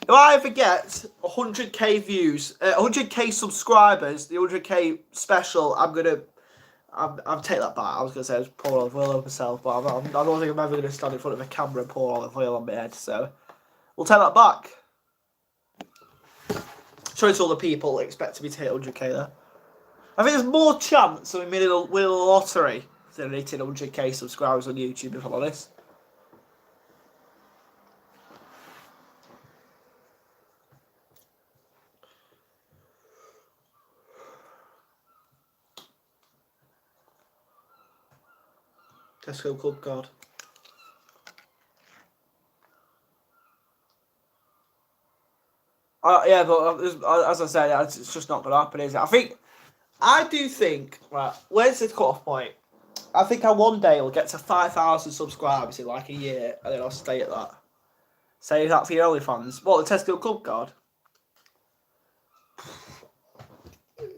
If I ever get 100k views, 100k subscribers, the 100k special, I'm take that back. I was gonna say I was pour olive oil over myself, but I don't think I'm ever gonna stand in front of a camera and pour olive oil on my head. So we'll take that back. Sorry to all the people expecting me to hit 100k there. I think there's more chance of me winning a lottery than hitting 100k subscribers on YouTube, if I'm honest. Tesco Club Card. Yeah, but as I said, it's just not going to happen, is it? I do think, right, where's the cut-off point? I think one day I'll get to 5,000 subscribers in like a year, and then I'll stay at that. Say that for your OnlyFans. What, the Tesco Club Card?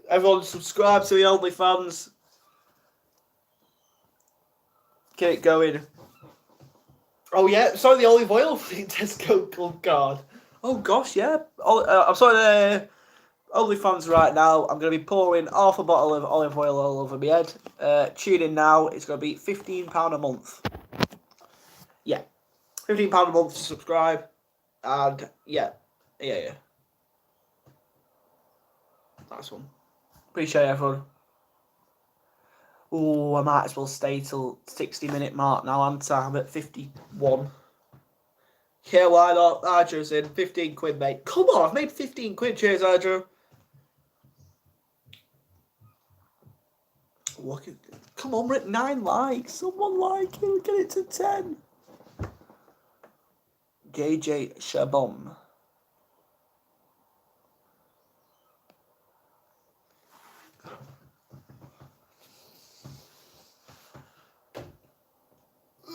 Everyone subscribe to the OnlyFans. Get it going. Oh yeah, sorry, the olive oil for the Tesco Club Card. Oh gosh, yeah. I'm sorry, the OnlyFans right now. I'm going to be pouring half a bottle of olive oil all over my head. Tune in now. It's going to be £15 a month. Yeah. £15 a month to subscribe. And yeah. Nice one. Appreciate it, everyone. Oh, I might as well stay till 60-minute mark now, aren't I? I'm at 51. Yeah, why not? Arjo's in. 15 quid, mate. Come on, I've made 15 quid. Cheers, Arjo. Look at, come on, we're at 9 likes. Someone like it. We'll get it to 10. JJ Shabom.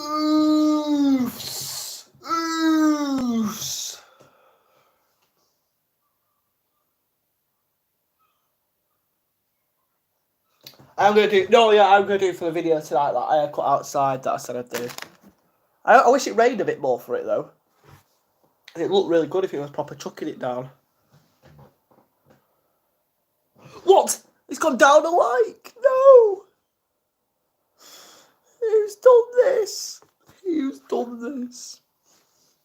Oofs. I'm going to do for the video tonight that I cut outside that I said I'd do. I wish it rained a bit more for it though. It looked really good if it was proper chucking it down. What? It's gone down a like? No! Who's done this? Who's done this?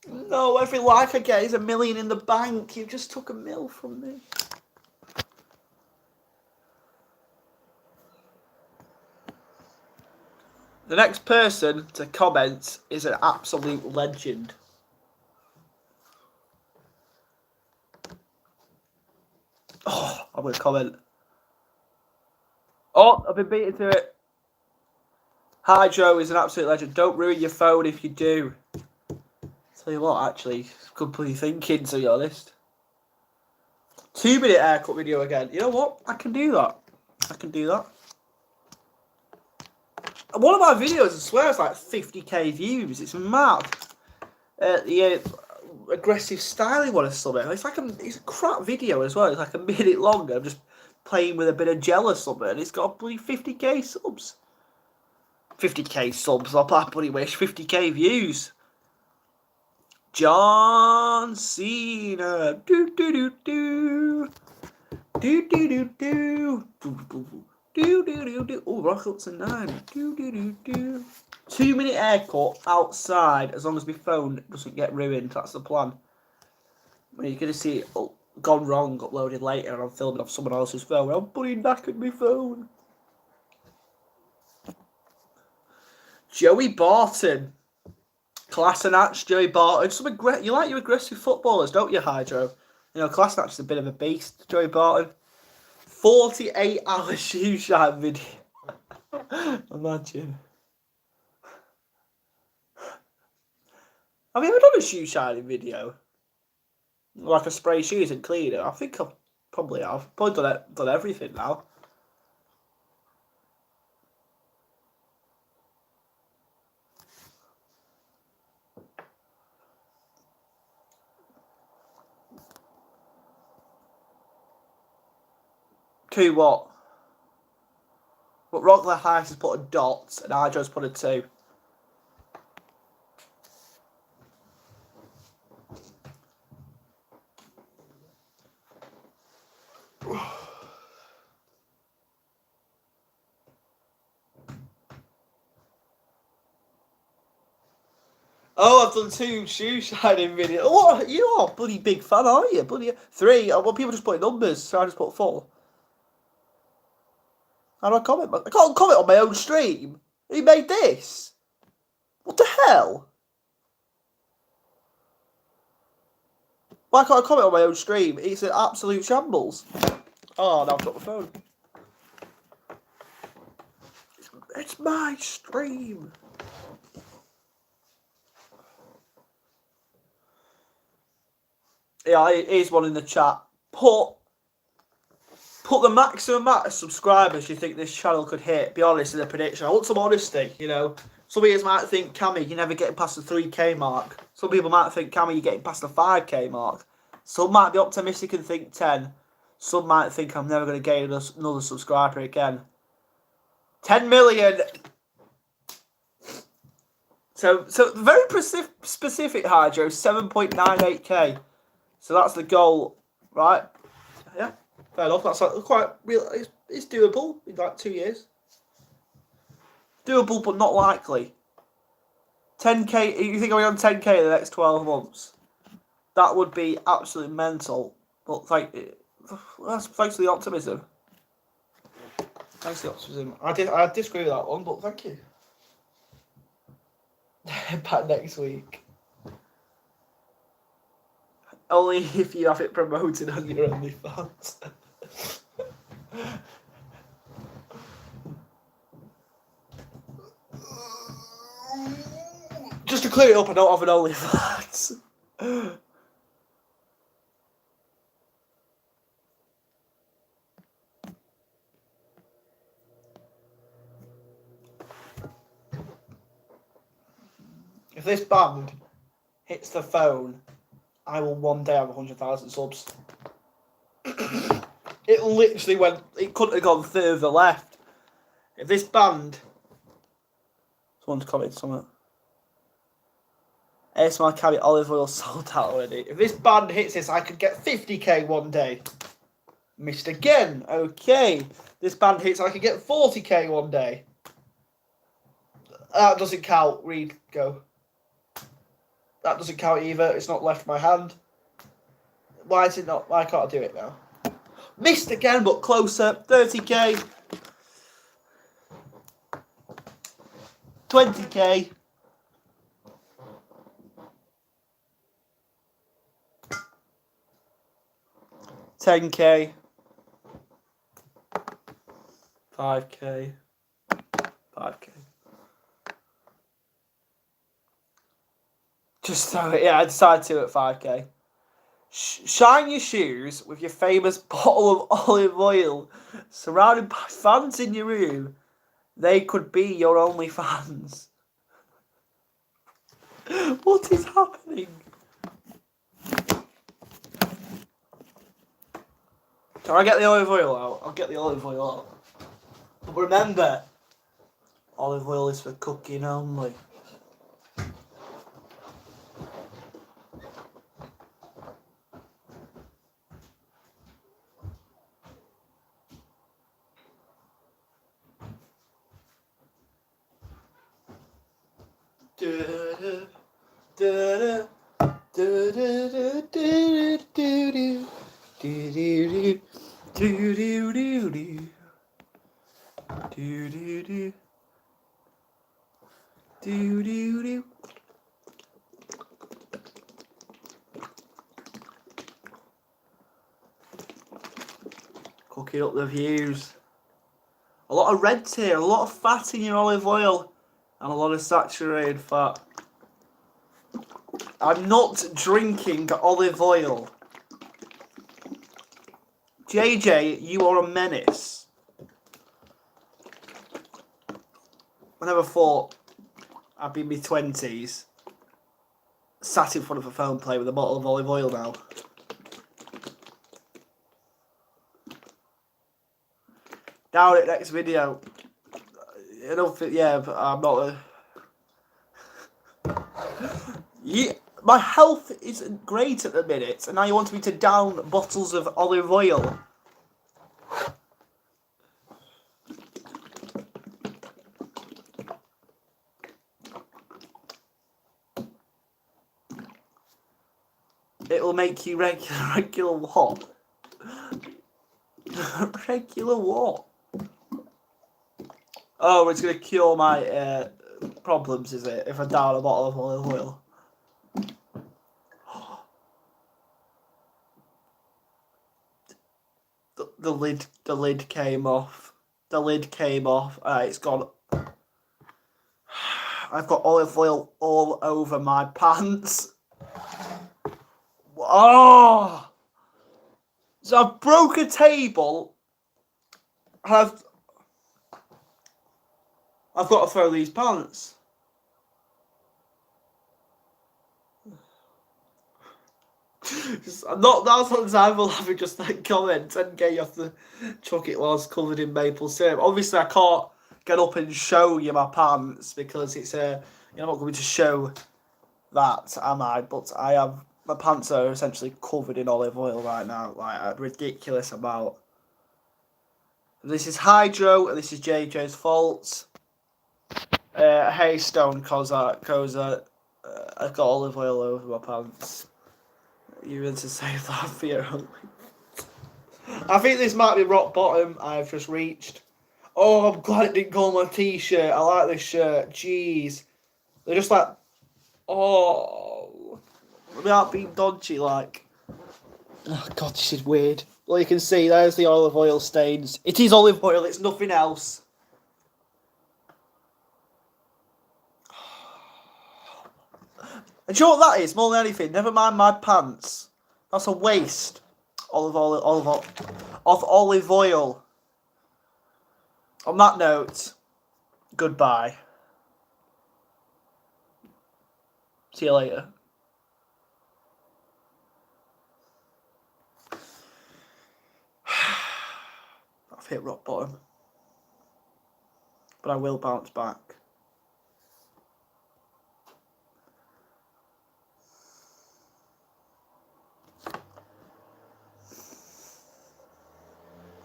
No, every like I get is $1 million in the bank. You just took $1 million from me. The next person to comment is an absolute legend. Oh, I'm going to comment. Oh, I've been beaten to it. Hi, Joe is an absolute legend. Don't ruin your phone if you do. Tell you what, actually, completely thinking, to be honest. 2-minute haircut video again. You know what? I can do that. One of my videos, I swear, it's like 50k views. It's mad. The aggressive styling one or something. It's a crap video as well. It's like a minute long. I'm just playing with a bit of gel or something. And it's got bloody 50k subs. 50k subs. I'll bloody wish 50k views. John Cena. Do do do do. Do do do do. Do do do do. Oh, rock up to 9. Do do do do. 2-minute haircut outside, as long as my phone doesn't get ruined. That's the plan. When you're gonna see it gone wrong, uploaded later, and I'm filming off someone else's phone. I'm bloody knackered my phone. Joey Barton. Class and Atch, Joey Barton. You like your aggressive footballers, don't you, Hydro? You know, Class and Atch is a bit of a beast, Joey Barton. 48-hour shoe shine video. Imagine. Have you ever done a shoe shining video? Like a spray shoes and clean it? I think I probably have. Probably done everything now. Two what? But Rockler Heights has put a dot and Hydro's put a 2. Oh, I've done 2 shoe shining videos. Oh, you are a bloody big fan, aren't you? Bloody 3. Well, people just put numbers, so I just put 4. How do I comment? I can't comment on my own stream. Who made this? What the hell? Why can't I comment on my own stream? It's an absolute shambles. Oh, now I've got my phone. It's my stream. Yeah, here's one in the chat. Put the maximum amount of subscribers you think this channel could hit. Be honest in the prediction. I want some honesty, you know. Some of you might think, Cammy, you're never getting past the 3K mark. Some people might think, Cammy, you're getting past the 5K mark. Some might be optimistic and think 10. Some might think I'm never going to gain another subscriber again. 10 million. So very specific, Hydro. 7.98k. So that's the goal, right? Yeah, fair enough. That's like quite real. It's doable in like 2 years. Doable, but not likely. 10k. You think going on 10k in the next 12 months? That would be absolutely mental. But thanks for the optimism. Thanks for the optimism. I disagree with that one, but thank you. Back next week. Only if you have it promoted on your OnlyFans. Just to clear it up, I don't have an OnlyFans. If this band hits the phone, I will one day have 100,000 subs. It literally went. It couldn't have gone further left. If this band, someone's commented something. ASMR Cammy olive oil sold out already. If this band hits this, I could get 50k one day. Missed again. Okay. This band hits, I could get 40k one day. That doesn't count. Reed, go. That doesn't count either. It's not left my hand. Why is it not? Why can't I do it now? Missed again, but closer. 30k. 20k. 10k. 5k. 5k. Just so yeah, I decided to at 5k. Shine your shoes with your famous bottle of olive oil, surrounded by fans in your room. They could be your only fans. What is happening? Can I get the olive oil out? I'll get the olive oil out. But remember, olive oil is for cooking only. Cooking up the views. A lot of red here, a lot of fat in your olive oil, and a lot of saturated fat. I'm not drinking olive oil. JJ, you are a menace. I never thought I'd be in my 20s, sat in front of a phone playing with a bottle of olive oil now. Down at next video. I don't think, yeah, but I'm not yeah, my health isn't great at the minute, and now you want me to down bottles of olive oil. It'll make you regular what? Regular what? Oh, it's gonna cure my problems, is it? If I down a bottle of olive oil. The lid came off. The lid came off. It's gone. I've got olive oil all over my pants. Oh! So I've broke a table. I've got to throw these pants. Not that's what time we'll have just like comment and get you off the chuck it was covered in maple syrup. Obviously I can't get up and show you my pants because it's you're not going to show that, am I? But I have my pants are essentially covered in olive oil right now, like a ridiculous amount. This is Hydro and this is JJ's fault. Haystone cause I've got olive oil over my pants. You meant to save that for your own. I think this might be rock bottom I've just reached. Oh, I'm glad it didn't go on my t-shirt. I like this shirt. Jeez. They're just like, oh, without being dodgy, like. Oh, God, this is weird. Well, you can see, there's the olive oil stains. It is olive oil, it's nothing else. And do you know what that is, more than anything? Never mind my pants. That's a waste. Olive oil. On that note, goodbye. See you later. I've hit rock bottom. But I will bounce back.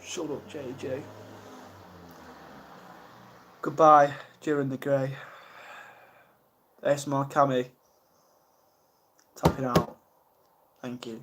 Shut up, JJ. Goodbye, during the grey. ASMR Cammy. Tapping out. Thank you.